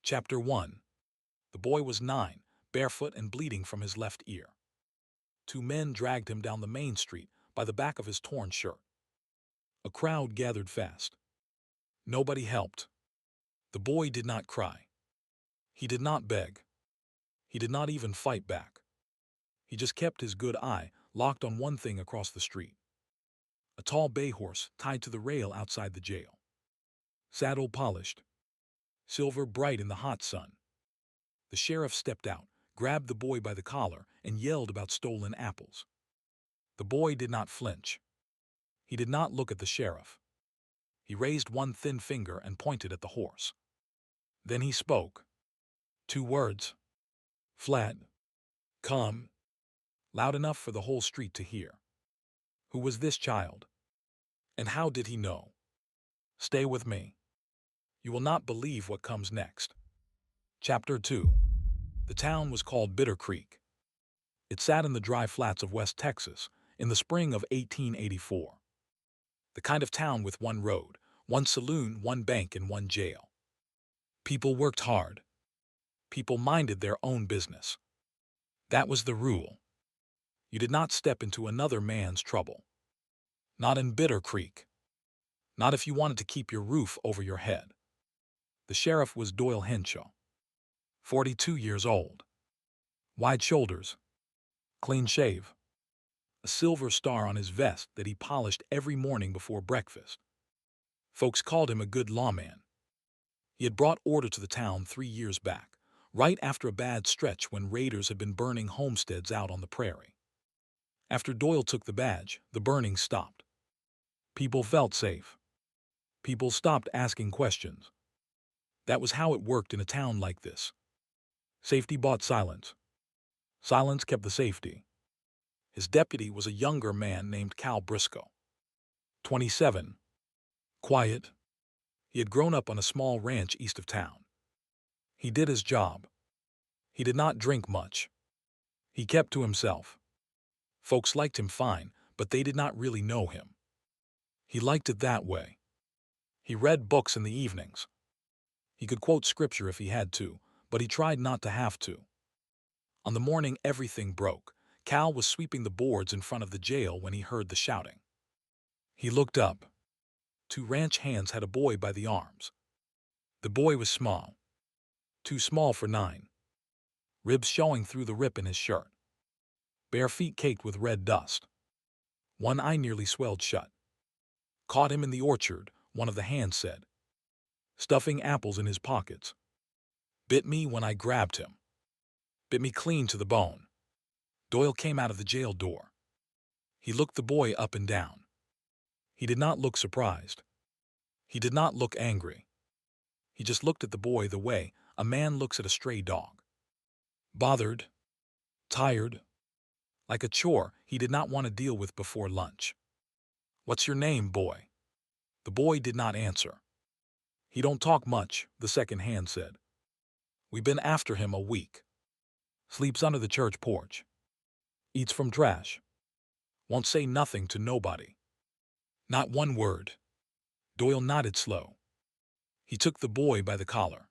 Chapter 1. The boy was 9, barefoot and bleeding from his left ear. Two men dragged him down the main street by the back of his torn shirt. A crowd gathered fast. Nobody helped. The boy did not cry. He did not beg. He did not even fight back. He just kept his good eye locked on one thing across the street. A tall bay horse tied to the rail outside the jail. Saddle polished. Silver bright in the hot sun. The sheriff stepped out, grabbed the boy by the collar, and yelled about stolen apples. The boy did not flinch. He did not look at the sheriff. He raised one thin finger and pointed at the horse. Then he spoke. 2 words. Flat. Come. Loud enough for the whole street to hear. Who was this child? And how did he know? Stay with me. You will not believe what comes next. Chapter 2. The town was called Bitter Creek. It sat in the dry flats of West Texas in the spring of 1884. The kind of town with one road, one saloon, one bank, and one jail. People worked hard. People minded their own business. That was the rule. You did not step into another man's trouble. Not in Bitter Creek. Not if you wanted to keep your roof over your head. The sheriff was Doyle Henshaw, 42 years old. Wide shoulders. Clean shave. A silver star on his vest that he polished every morning before breakfast. Folks called him a good lawman. He had brought order to the town 3 years back, right after a bad stretch when raiders had been burning homesteads out on the prairie. After Doyle took the badge, the burning stopped. People felt safe. People stopped asking questions. That was how it worked in a town like this. Safety bought silence. Silence kept the safety. His deputy was a younger man named Cal Briscoe. 27. Quiet. He had grown up on a small ranch east of town. He did his job. He did not drink much. He kept to himself. Folks liked him fine, but they did not really know him. He liked it that way. He read books in the evenings. He could quote scripture if he had to, but he tried not to have to. On the morning everything broke, Cal was sweeping the boards in front of the jail when he heard the shouting. He looked up. 2 ranch hands had a boy by the arms. The boy was small. Too small for 9. Ribs showing through the rip in his shirt. Bare feet caked with red dust. One eye nearly swelled shut. Caught him in the orchard, one of the hands said. Stuffing apples in his pockets. Bit me when I grabbed him. Bit me clean to the bone. Doyle came out of the jail door. He looked the boy up and down. He did not look surprised. He did not look angry. He just looked at the boy the way a man looks at a stray dog. Bothered. Tired. Like a chore he did not want to deal with before lunch. What's your name, boy? The boy did not answer. He don't talk much, the second hand said. We been after him a week. Sleeps under the church porch. Eats from trash. Won't say nothing to nobody. Not one word. Doyle nodded slow. He took the boy by the collar.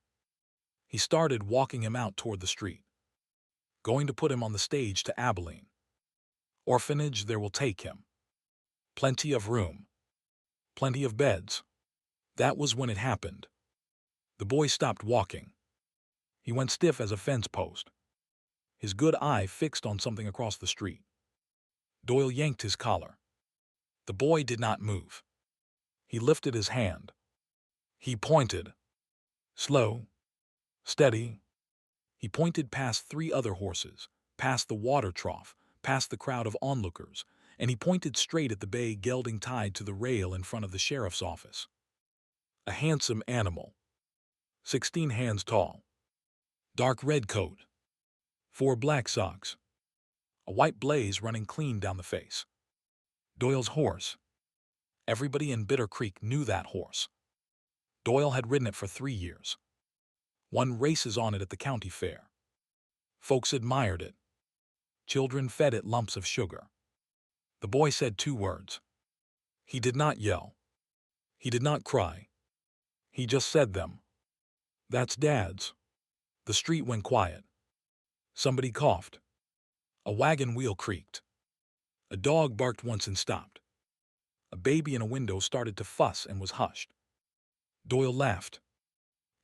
He started walking him out toward the street. Going to put him on the stage to Abilene. Orphanage there will take him. Plenty of room. Plenty of beds. That was when it happened. The boy stopped walking. He went stiff as a fence post. His good eye fixed on something across the street. Doyle yanked his collar. The boy did not move. He lifted his hand. He pointed. Slow. Steady. He pointed past 3 other horses, past the water trough, past the crowd of onlookers, and he pointed straight at the bay gelding tied to the rail in front of the sheriff's office. A handsome animal. 16 hands tall. Dark red coat. 4 black socks. A white blaze running clean down the face. Doyle's horse. Everybody in Bitter Creek knew that horse. Doyle had ridden it for 3 years. Won races on it at the county fair. Folks admired it. Children fed it lumps of sugar. The boy said 2 words. He did not yell. He did not cry. He just said them. That's Dad's. The street went quiet. Somebody coughed. A wagon wheel creaked. A dog barked once and stopped. A baby in a window started to fuss and was hushed. Doyle laughed.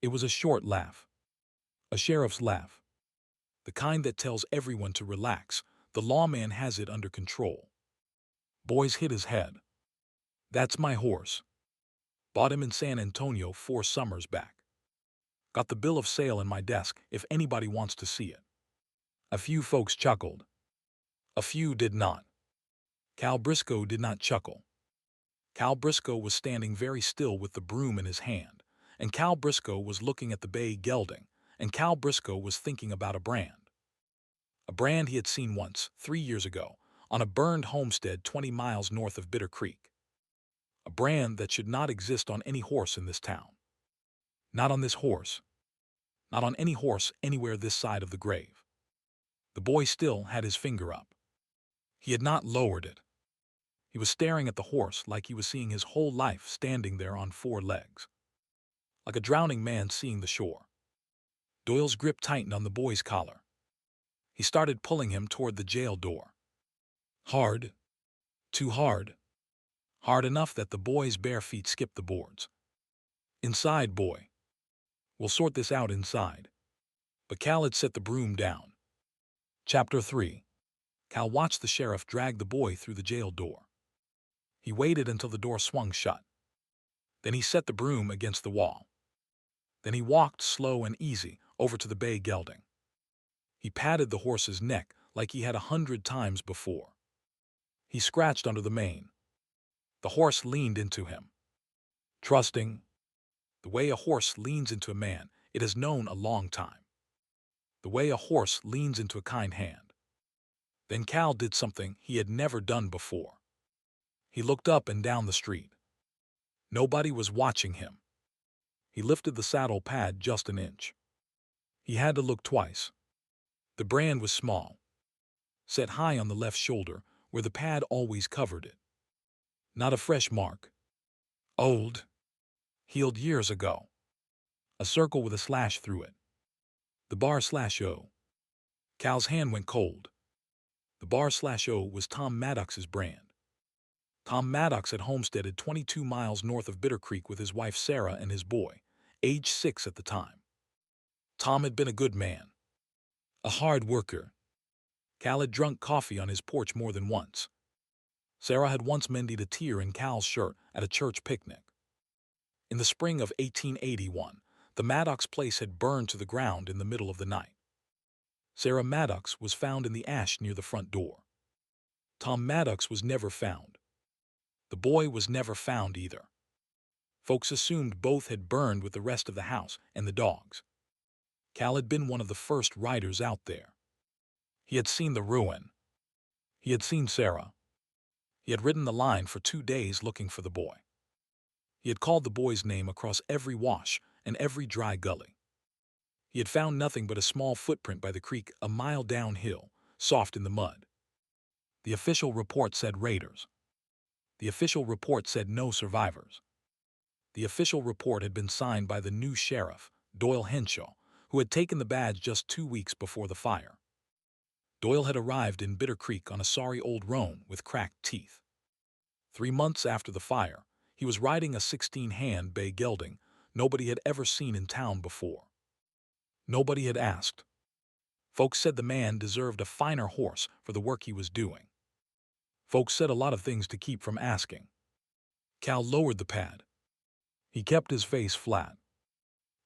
It was a short laugh. A sheriff's laugh. The kind that tells everyone to relax. The lawman has it under control. Boys hit his head. That's my horse. Bought him in San Antonio 4 summers back. Got the bill of sale in my desk if anybody wants to see it. A few folks chuckled. A few did not. Cal Briscoe did not chuckle. Cal Briscoe was standing very still with the broom in his hand, and Cal Briscoe was looking at the bay gelding, and Cal Briscoe was thinking about a brand. A brand he had seen once, 3 years ago, on a burned homestead 20 miles north of Bitter Creek. A brand that should not exist on any horse in this town. Not on this horse. Not on any horse anywhere this side of the grave. The boy still had his finger up. He had not lowered it. He was staring at the horse like he was seeing his whole life standing there on 4 legs. Like a drowning man seeing the shore. Doyle's grip tightened on the boy's collar. He started pulling him toward the jail door. Hard. Too hard. Hard enough that the boy's bare feet skipped the boards. Inside, boy. We'll sort this out inside. But Cal had set the broom down. Chapter 3. Cal watched the sheriff drag the boy through the jail door. He waited until the door swung shut. Then he set the broom against the wall. Then he walked slow and easy over to the bay gelding. He patted the horse's neck like he had 100 times before. He scratched under the mane. The horse leaned into him. Trusting. The way a horse leans into a man, it has known a long time. The way a horse leans into a kind hand. Then Cal did something he had never done before. He looked up and down the street. Nobody was watching him. He lifted the saddle pad just an inch. He had to look twice. The brand was small, set high on the left shoulder where the pad always covered it. Not a fresh mark. Old. Healed years ago. A circle with a slash through it. The bar/O. Cal's hand went cold. The bar/O was Tom Maddox's brand. Tom Maddox had homesteaded 22 miles north of Bitter Creek with his wife Sarah and his boy, age 6 at the time. Tom had been a good man. A hard worker. Cal had drunk coffee on his porch more than once. Sarah had once mended a tear in Cal's shirt at a church picnic. In the spring of 1881, the Maddox place had burned to the ground in the middle of the night. Sarah Maddox was found in the ash near the front door. Tom Maddox was never found. The boy was never found either. Folks assumed both had burned with the rest of the house and the dogs. Cal had been one of the first riders out there. He had seen the ruin. He had seen Sarah. He had ridden the line for 2 days looking for the boy. He had called the boy's name across every wash and every dry gully. He had found nothing but a small footprint by the creek a mile downhill, soft in the mud. The official report said raiders. The official report said no survivors. The official report had been signed by the new sheriff, Doyle Henshaw, who had taken the badge just 2 weeks before the fire. Doyle had arrived in Bitter Creek on a sorry old roan with cracked teeth. 3 months after the fire, he was riding a 16-hand bay gelding nobody had ever seen in town before. Nobody had asked. Folks said the man deserved a finer horse for the work he was doing. Folks said a lot of things to keep from asking. Cal lowered the pad. He kept his face flat.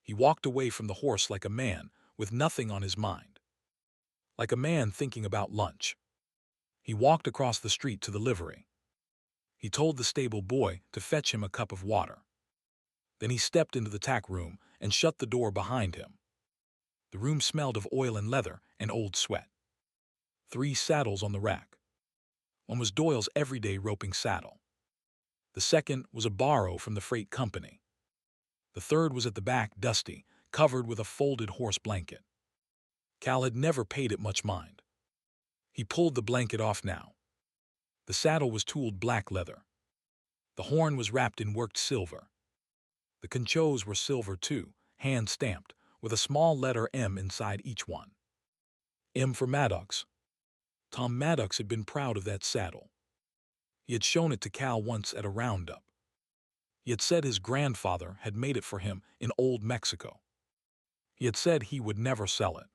He walked away from the horse like a man with nothing on his mind. Like a man thinking about lunch. He walked across the street to the livery. He told the stable boy to fetch him a cup of water. Then he stepped into the tack room and shut the door behind him. The room smelled of oil and leather and old sweat. 3 saddles on the rack. One was Doyle's everyday roping saddle. The second was a borrow from the freight company. The third was at the back, dusty, covered with a folded horse blanket. Cal had never paid it much mind. He pulled the blanket off now. The saddle was tooled black leather. The horn was wrapped in worked silver. The conchos were silver too, hand-stamped, with a small letter M inside each one. M for Maddox. Tom Maddox had been proud of that saddle. He had shown it to Cal once at a roundup. He had said his grandfather had made it for him in old Mexico. He had said he would never sell it.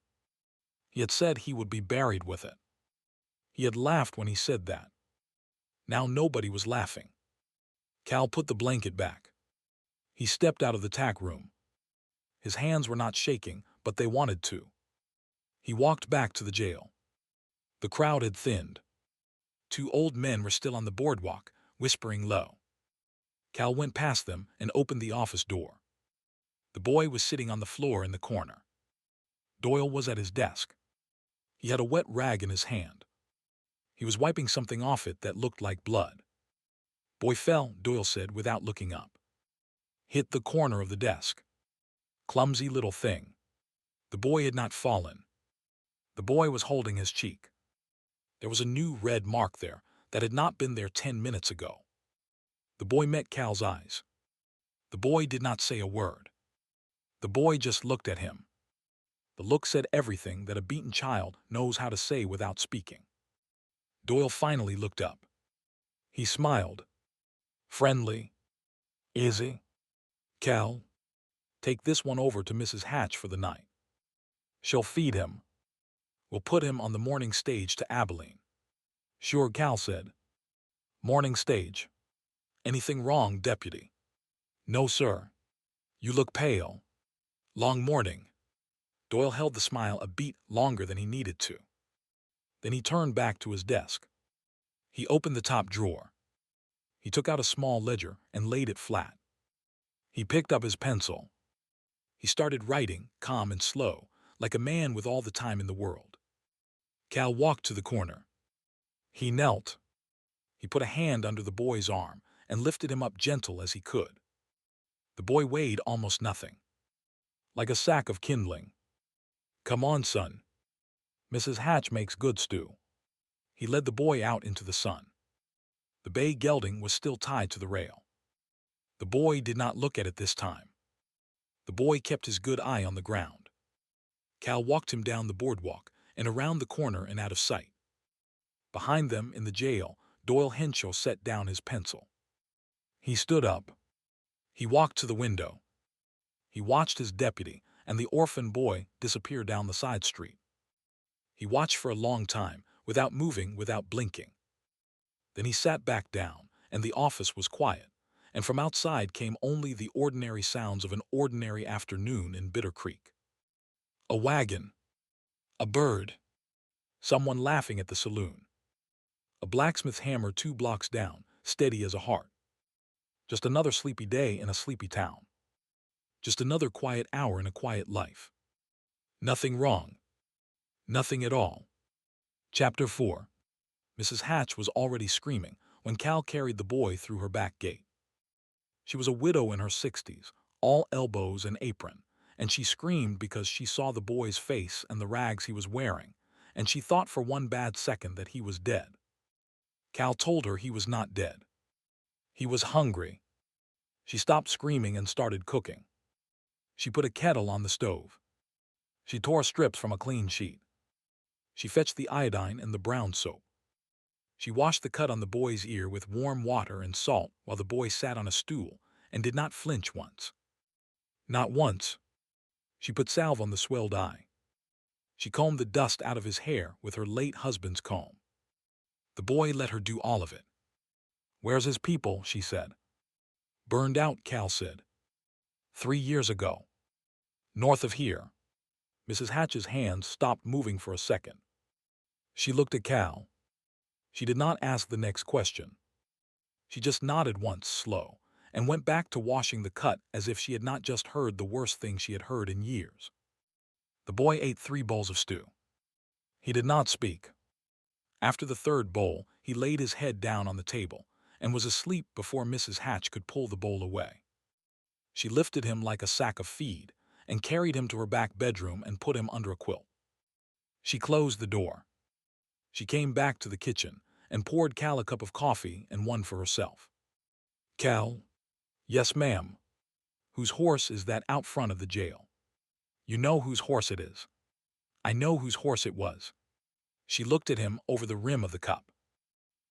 He had said he would be buried with it. He had laughed when he said that. Now nobody was laughing. Cal put the blanket back. He stepped out of the tack room. His hands were not shaking, but they wanted to. He walked back to the jail. The crowd had thinned. 2 old men were still on the boardwalk, whispering low. Cal went past them and opened the office door. The boy was sitting on the floor in the corner. Doyle was at his desk. He had a wet rag in his hand. He was wiping something off it that looked like blood. Boy fell, Doyle said without looking up. Hit the corner of the desk. Clumsy little thing. The boy had not fallen. The boy was holding his cheek. There was a new red mark there that had not been there 10 minutes ago. The boy met Cal's eyes. The boy did not say a word. The boy just looked at him. The look said everything that a beaten child knows how to say without speaking. Doyle finally looked up. He smiled. Friendly. Easy. Cal, take this one over to Mrs. Hatch for the night. She'll feed him. We'll put him on the morning stage to Abilene. Sure, Cal said. Morning stage. Anything wrong, deputy? No, sir. You look pale. Long morning. Doyle held the smile a beat longer than he needed to. Then he turned back to his desk. He opened the top drawer. He took out a small ledger and laid it flat. He picked up his pencil. He started writing, calm and slow, like a man with all the time in the world. Cal walked to the corner. He knelt. He put a hand under the boy's arm and lifted him up gentle as he could. The boy weighed almost nothing. Like a sack of kindling. Come on, son. Mrs. Hatch makes good stew. He led the boy out into the sun. The bay gelding was still tied to the rail. The boy did not look at it this time. The boy kept his good eye on the ground. Cal walked him down the boardwalk and around the corner and out of sight. Behind them in the jail, Doyle Henshaw set down his pencil. He stood up. He walked to the window. He watched his deputy and the orphan boy disappear down the side street. He watched for a long time, without moving, without blinking. Then he sat back down, and the office was quiet, and from outside came only the ordinary sounds of an ordinary afternoon in Bitter Creek. A wagon. A bird. Someone laughing at the saloon. A blacksmith's hammer 2 blocks down, steady as a heart. Just another sleepy day in a sleepy town. Just another quiet hour in a quiet life. Nothing wrong. Nothing at all. Chapter 4. Mrs. Hatch was already screaming when Cal carried the boy through her back gate. She was a widow in her 60s, all elbows and apron, and she screamed because she saw the boy's face and the rags he was wearing, and she thought for one bad second that he was dead. Cal told her he was not dead. He was hungry. She stopped screaming and started cooking. She put a kettle on the stove. She tore strips from a clean sheet. She fetched the iodine and the brown soap. She washed the cut on the boy's ear with warm water and salt while the boy sat on a stool and did not flinch once. Not once. She put salve on the swelled eye. She combed the dust out of his hair with her late husband's comb. The boy let her do all of it. Where's his people? She said. Burned out, Cal said. 3 years ago. North of here. Mrs. Hatch's hands stopped moving for a second. She looked at Cal. She did not ask the next question. She just nodded once, slow, and went back to washing the cut as if she had not just heard the worst thing she had heard in years. The boy ate 3 bowls of stew. He did not speak. After the 3rd bowl, he laid his head down on the table and was asleep before Mrs. Hatch could pull the bowl away. She lifted him like a sack of feed and carried him to her back bedroom and put him under a quilt. She closed the door. She came back to the kitchen and poured Cal a cup of coffee and one for herself. Cal? Yes, ma'am. Whose horse is that out front of the jail? You know whose horse it is. I know whose horse it was. She looked at him over the rim of the cup.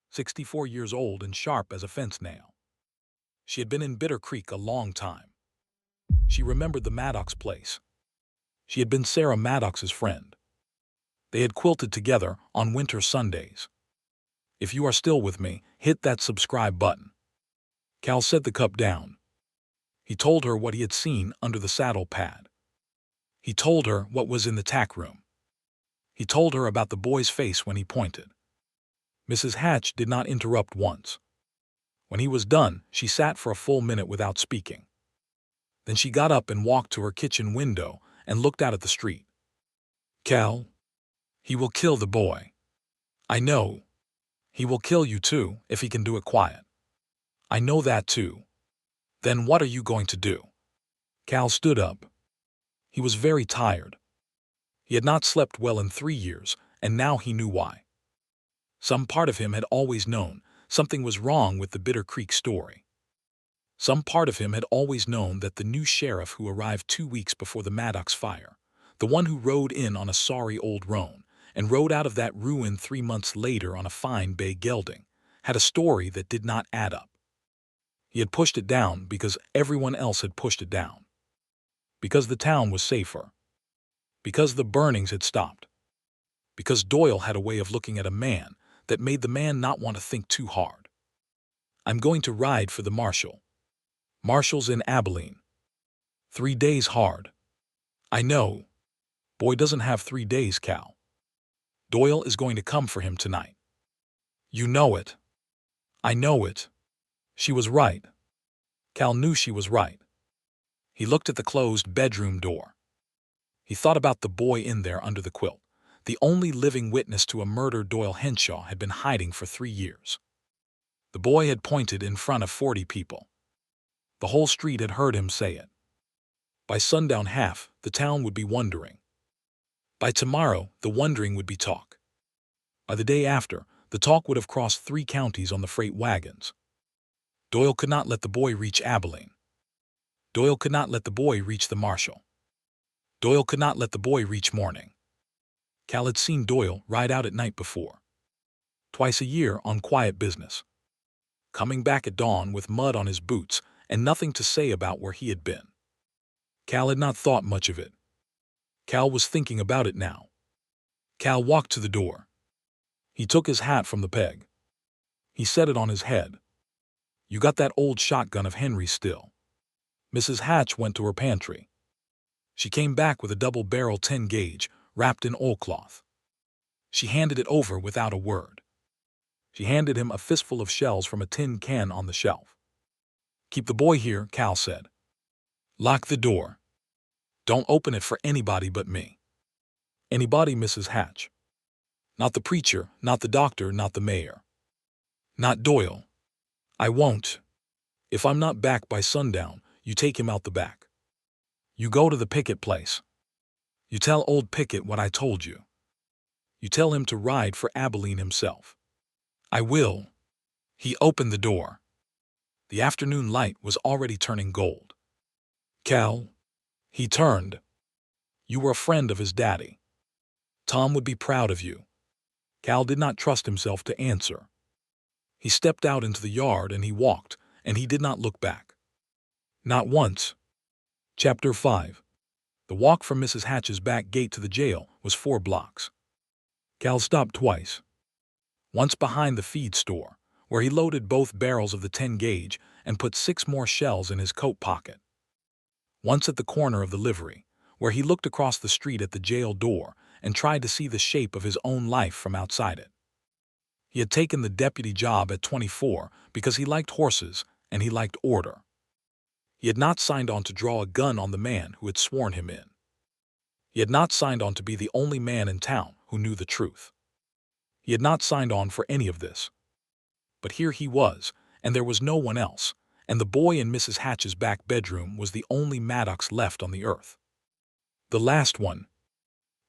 64 years old and sharp as a fence nail. She had been in Bitter Creek a long time. She remembered the Maddox place. She had been Sarah Maddox's friend. They had quilted together on winter Sundays. If you are still with me, hit that subscribe button. Cal set the cup down. He told her what he had seen under the saddle pad. He told her what was in the tack room. He told her about the boy's face when he pointed. Mrs. Hatch did not interrupt once. When he was done, she sat for a full minute without speaking. Then she got up and walked to her kitchen window and looked out at the street. Cal, he will kill the boy. I know. He will kill you too, if he can do it quiet. I know that too. Then what are you going to do? Cal stood up. He was very tired. He had not slept well in 3 years, and now he knew why. Some part of him had always known something was wrong with the Bitter Creek story. Some part of him had always known that the new sheriff who arrived 2 weeks before the Maddox fire, the one who rode in on a sorry old roan and rode out of that ruin 3 months later on a fine bay gelding, had a story that did not add up. He had pushed it down because everyone else had pushed it down. Because the town was safer. Because the burnings had stopped. Because Doyle had a way of looking at a man that made the man not want to think too hard. I'm going to ride for the marshal. Marshal's in Abilene. 3 days hard. I know. Boy doesn't have 3 days, Cal. Doyle is going to come for him tonight. You know it. I know it. She was right. Cal knew she was right. He looked at the closed bedroom door. He thought about the boy in there under the quilt, the only living witness to a murder Doyle Henshaw had been hiding for 3 years. The boy had pointed in front of 40 people. The whole street had heard him say it. By sundown half, the town would be wondering. By tomorrow, the wondering would be talk. By the day after, the talk would have crossed 3 counties on the freight wagons. Doyle could not let the boy reach Abilene. Doyle could not let the boy reach the marshal. Doyle could not let the boy reach morning. Cal had seen Doyle ride out at night before. Twice a year on quiet business. Coming back at dawn with mud on his boots and nothing to say about where he had been. Cal had not thought much of it. Cal was thinking about it now. Cal walked to the door. He took his hat from the peg. He set it on his head. You got that old shotgun of Henry's still. Mrs. Hatch went to her pantry. She came back with a double-barrel 10-gauge wrapped in oilcloth. She handed it over without a word. She handed him a fistful of shells from a tin can on the shelf. Keep the boy here, Cal said. Lock the door. Don't open it for anybody but me. Anybody, Mrs. Hatch. Not the preacher, not the doctor, not the mayor. Not Doyle. I won't. If I'm not back by sundown, you take him out the back. You go to the Pickett place. You tell old Pickett what I told you. You tell him to ride for Abilene himself. I will. He opened the door. The afternoon light was already turning gold. Cal. He turned. You were a friend of his daddy. Tom would be proud of you. Cal did not trust himself to answer. He stepped out into the yard and he walked, and he did not look back. Not once. Chapter 5. The walk from Mrs. Hatch's back gate to the jail was 4 blocks. Cal stopped twice. Once behind the feed store, where he loaded both barrels of the 10-gauge and put 6 more shells in his coat pocket. Once at the corner of the livery, where he looked across the street at the jail door and tried to see the shape of his own life from outside it. He had taken the deputy job at 24 because he liked horses and he liked order. He had not signed on to draw a gun on the man who had sworn him in. He had not signed on to be the only man in town who knew the truth. He had not signed on for any of this. But here he was, and there was no one else, and the boy in Mrs. Hatch's back bedroom was the only Maddox left on the earth. The last one.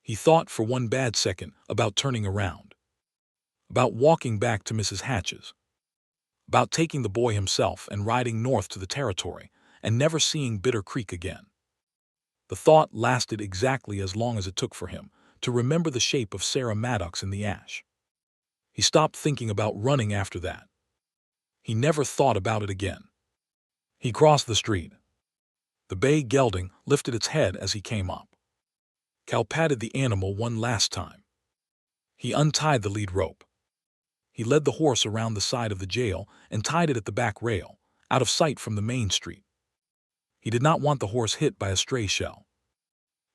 He thought for one bad second about turning around. About walking back to Mrs. Hatch's. About taking the boy himself and riding north to the territory and never seeing Bitter Creek again. The thought lasted exactly as long as it took for him to remember the shape of Sarah Maddox in the ash. He stopped thinking about running after that. He never thought about it again. He crossed the street. The bay gelding lifted its head as he came up. Cal patted the animal one last time. He untied the lead rope. He led the horse around the side of the jail and tied it at the back rail, out of sight from the main street. He did not want the horse hit by a stray shell.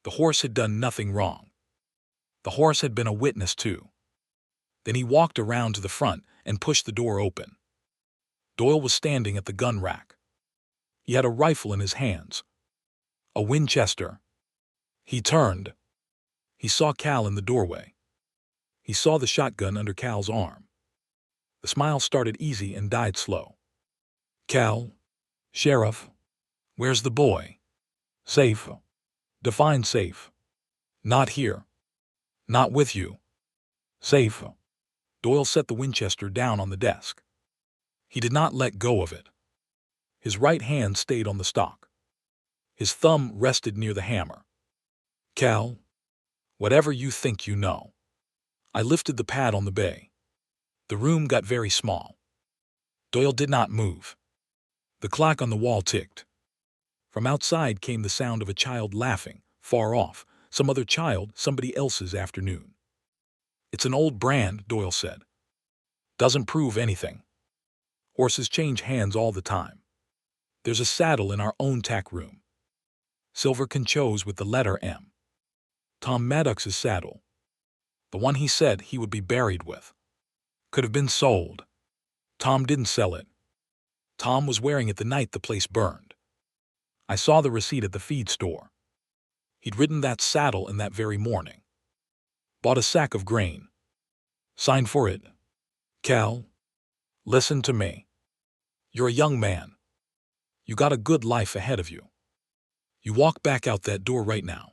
The horse had done nothing wrong. The horse had been a witness too. Then he walked around to the front and pushed the door open. Doyle was standing at the gun rack. He had a rifle in his hands. A Winchester. He turned. He saw Cal in the doorway. He saw the shotgun under Cal's arm. The smile started easy and died slow. Cal, Sheriff, where's the boy? Safe. Define safe. Not here. Not with you. Safe. Doyle set the Winchester down on the desk. He did not let go of it. His right hand stayed on the stock. His thumb rested near the hammer. Cal, whatever you think you know. I lifted the pad on the bay. The room got very small. Doyle did not move. The clock on the wall ticked. From outside came the sound of a child laughing, far off, some other child, somebody else's afternoon. It's an old brand, Doyle said. Doesn't prove anything. Horses change hands all the time. There's a saddle in our own tack room. Silver conchos with the letter M. Tom Maddox's saddle. The one he said he would be buried with. Could have been sold. Tom didn't sell it. Tom was wearing it the night the place burned. I saw the receipt at the feed store. He'd ridden that saddle in that very morning. Bought a sack of grain. Signed for it. Cal, listen to me. You're a young man. You got a good life ahead of you. You walk back out that door right now.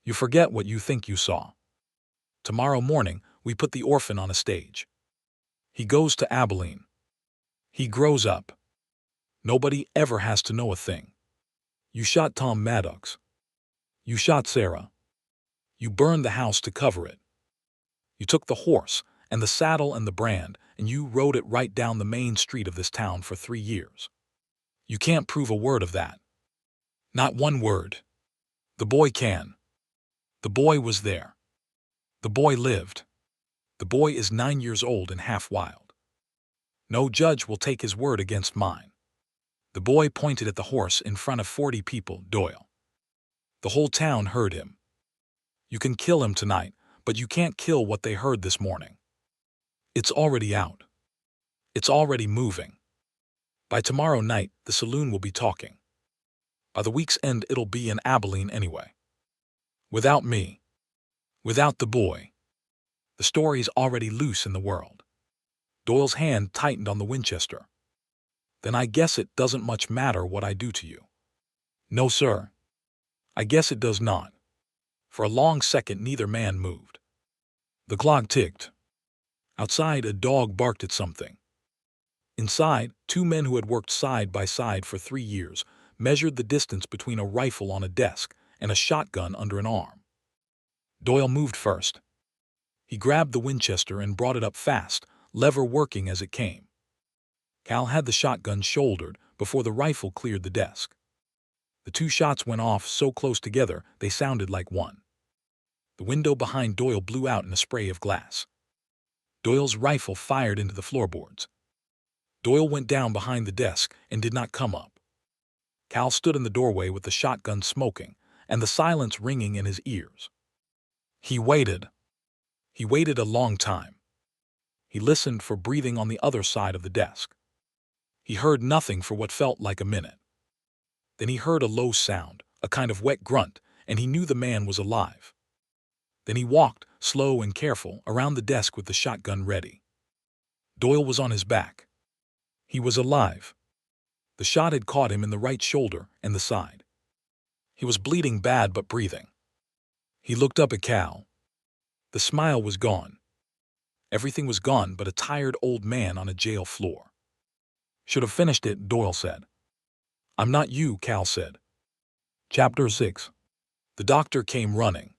You forget what you think you saw. Tomorrow morning, we put the orphan on a stage. He goes to Abilene. He grows up. Nobody ever has to know a thing. You shot Tom Maddox. You shot Sarah. You burned the house to cover it. You took the horse and the saddle and the brand, and you rode it right down the main street of this town for 3 years. You can't prove a word of that. Not one word. The boy can. The boy was there. The boy lived. The boy is 9 years old and half wild. No judge will take his word against mine. The boy pointed at the horse in front of 40 people, Doyle. The whole town heard him. You can kill him tonight, but you can't kill what they heard this morning. It's already out. It's already moving. By tomorrow night, the saloon will be talking. By the week's end, it'll be in Abilene anyway. Without me. Without the boy. The story's already loose in the world. Doyle's hand tightened on the Winchester. Then I guess it doesn't much matter what I do to you. No, sir. I guess it does not. For a long second, neither man moved. The clock ticked. Outside, a dog barked at something. Inside, 2 men who had worked side by side for 3 years measured the distance between a rifle on a desk and a shotgun under an arm. Doyle moved first. He grabbed the Winchester and brought it up fast, lever working as it came. Cal had the shotgun shouldered before the rifle cleared the desk. The 2 shots went off so close together they sounded like one. The window behind Doyle blew out in a spray of glass. Doyle's rifle fired into the floorboards. Doyle went down behind the desk and did not come up. Cal stood in the doorway with the shotgun smoking and the silence ringing in his ears. He waited. He waited a long time. He listened for breathing on the other side of the desk. He heard nothing for what felt like a minute. Then he heard a low sound, a kind of wet grunt, and he knew the man was alive. Then he walked, slow and careful, around the desk with the shotgun ready. Doyle was on his back. He was alive. The shot had caught him in the right shoulder and the side. He was bleeding bad but breathing. He looked up at Cal. The smile was gone. Everything was gone but a tired old man on a jail floor. Should have finished it, Doyle said. I'm not you, Cal said. Chapter 6. The doctor came running.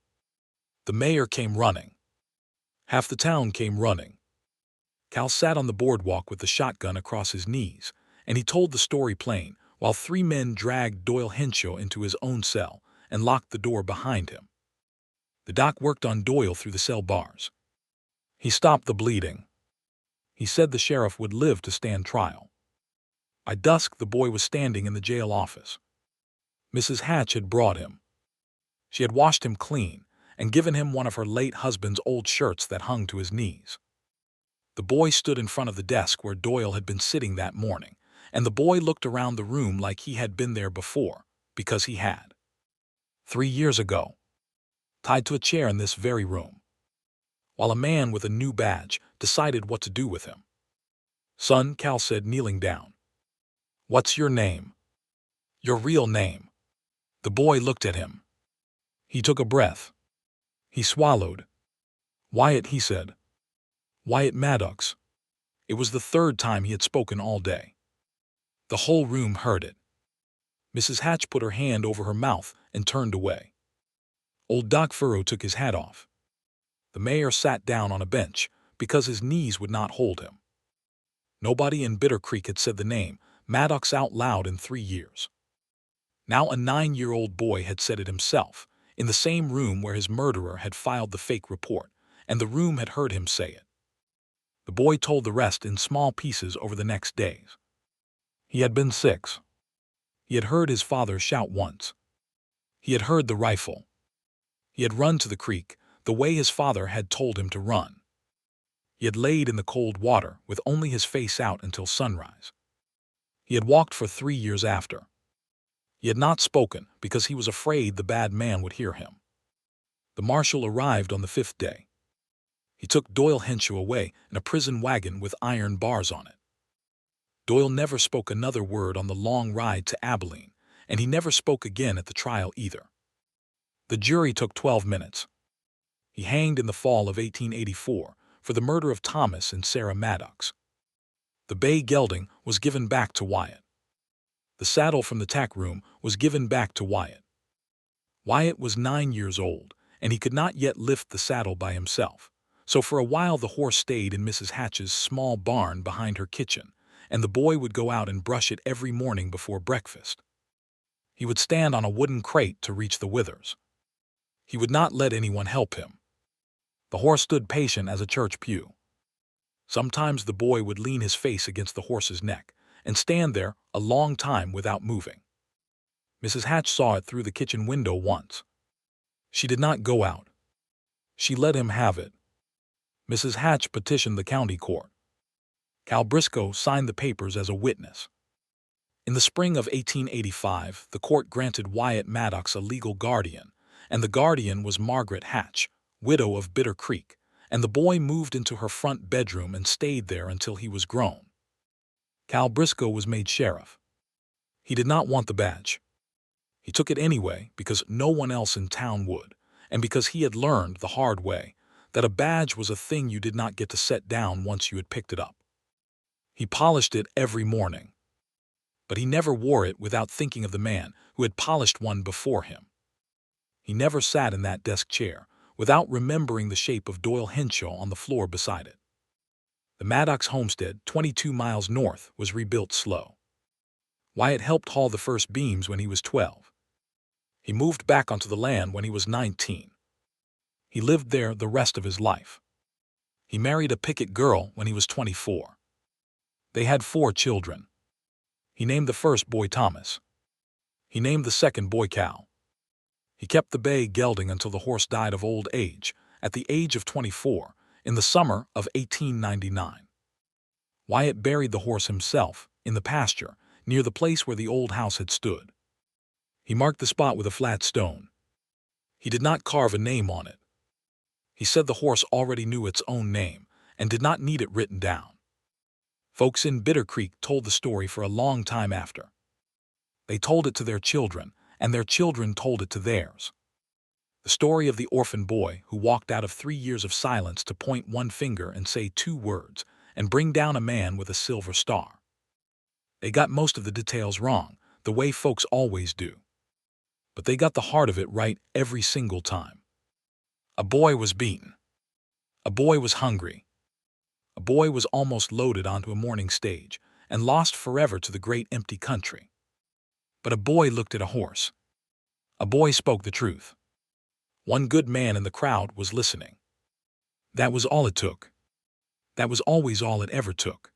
The mayor came running. Half the town came running. Cal sat on the boardwalk with the shotgun across his knees, and he told the story plain, while three men dragged Doyle Henshaw into his own cell and locked the door behind him. The doc worked on Doyle through the cell bars. He stopped the bleeding. He said the sheriff would live to stand trial. By dusk, the boy was standing in the jail office. Mrs. Hatch had brought him. She had washed him clean and given him one of her late husband's old shirts that hung to his knees. The boy stood in front of the desk where Doyle had been sitting that morning, and the boy looked around the room like he had been there before, because he had. 3 years ago, tied to a chair in this very room, while a man with a new badge decided what to do with him. "Son," Cal said, kneeling down. "What's your name?" "Your real name." The boy looked at him. He took a breath. He swallowed. "Wyatt," he said. "Wyatt Maddox." It was the third time he had spoken all day. The whole room heard it. Mrs. Hatch put her hand over her mouth and turned away. Old Doc Furrow took his hat off. The mayor sat down on a bench because his knees would not hold him. Nobody in Bitter Creek had said the name Maddox out loud in 3 years. Now a 9-year-old boy had said it himself, in the same room where his murderer had filed the fake report, and the room had heard him say it. The boy told the rest in small pieces over the next days. He had been 6. He had heard his father shout once. He had heard the rifle. He had run to the creek, the way his father had told him to run. He had laid in the cold water with only his face out until sunrise. He had walked for 3 years after. He had not spoken because he was afraid the bad man would hear him. The marshal arrived on the 5th day. He took Doyle Henshaw away in a prison wagon with iron bars on it. Doyle never spoke another word on the long ride to Abilene, and he never spoke again at the trial either. The jury took 12 minutes. He hanged in the fall of 1884 for the murder of Thomas and Sarah Maddox. The bay gelding was given back to Wyatt. The saddle from the tack room was given back to Wyatt. Wyatt was 9 years old, and he could not yet lift the saddle by himself, so for a while the horse stayed in Mrs. Hatch's small barn behind her kitchen, and the boy would go out and brush it every morning before breakfast. He would stand on a wooden crate to reach the withers. He would not let anyone help him. The horse stood patient as a church pew. Sometimes the boy would lean his face against the horse's neck and stand there a long time without moving. Mrs. Hatch saw it through the kitchen window once. She did not go out. She let him have it. Mrs. Hatch petitioned the county court. Cal Briscoe signed the papers as a witness. In the spring of 1885, the court granted Wyatt Maddox a legal guardian, and the guardian was Margaret Hatch, widow of Bitter Creek, and the boy moved into her front bedroom and stayed there until he was grown. Cal Briscoe was made sheriff. He did not want the badge. He took it anyway because no one else in town would, and because he had learned the hard way that a badge was a thing you did not get to set down once you had picked it up. He polished it every morning, but he never wore it without thinking of the man who had polished one before him. He never sat in that desk chair without remembering the shape of Doyle Henshaw on the floor beside it. The Maddox homestead, 22 miles north, was rebuilt slow. Wyatt helped haul the first beams when he was 12. He moved back onto the land when he was 19. He lived there the rest of his life. He married a picket girl when he was 24. They had 4 children. He named the first boy Thomas. He named the second boy Cal. He kept the bay gelding until the horse died of old age, at the age of 24, in the summer of 1899. Wyatt buried the horse himself, in the pasture, near the place where the old house had stood. He marked the spot with a flat stone. He did not carve a name on it. He said the horse already knew its own name and did not need it written down. Folks in Bitter Creek told the story for a long time after. They told it to their children, and their children told it to theirs. The story of the orphan boy who walked out of 3 years of silence to point one finger and say 2 words and bring down a man with a silver star. They got most of the details wrong, the way folks always do. but they got the heart of it right every single time. A boy was beaten. A boy was hungry. A boy was almost loaded onto a morning stage and lost forever to the great empty country. But a boy looked at a horse. A boy spoke the truth. One good man in the crowd was listening. That was all it took. That was always all it ever took.